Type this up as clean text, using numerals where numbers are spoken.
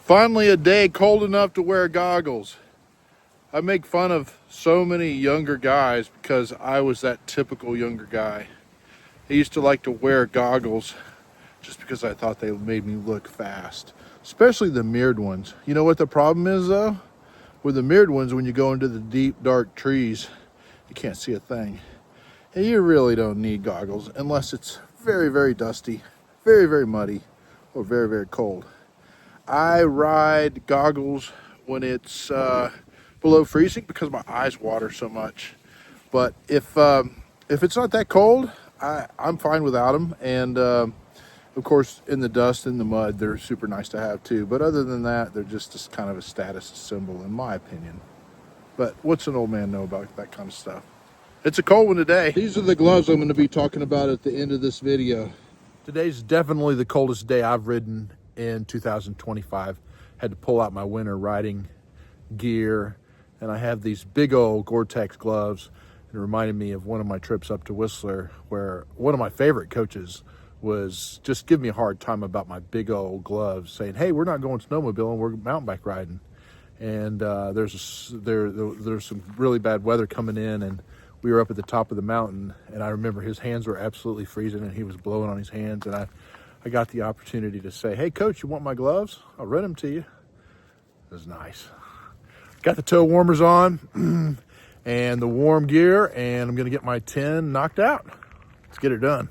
Finally a day cold enough to wear goggles. I make fun of so many younger guys because I was that typical younger guy. I used to like to wear goggles just because I thought they made me look fast, especially the mirrored ones. You know what the problem is though? With the mirrored ones, when you go into the deep dark trees, you can't see a thing. And you really don't need goggles unless it's very, very dusty, very, very muddy, or very, very cold. I ride goggles when it's below freezing because my eyes water so much. But if it's not that cold, I'm fine without them. And of course, in the dust and the mud, they're super nice to have too. But other than that, they're just kind of a status symbol, in my opinion. But what's an old man know about that kind of stuff? It's a cold one today. These are the gloves I'm going to be talking about at the end of this video. Today's definitely the coldest day I've ridden in 2025. Had to pull out my winter riding gear, and I have these big old Gore-Tex gloves. It reminded me of one of my trips up to Whistler, where one of my favorite coaches was just giving me a hard time about my big old gloves, saying, hey, we're not going snowmobiling, we're mountain bike riding. And there's some really bad weather coming in, and we were up at the top of the mountain, and I remember his hands were absolutely freezing, and he was blowing on his hands, and I got the opportunity to say, hey, coach, you want my gloves? I'll rent them to you. It was nice. Got the toe warmers on and the warm gear, and I'm going to get my 10 knocked out. Let's get it done.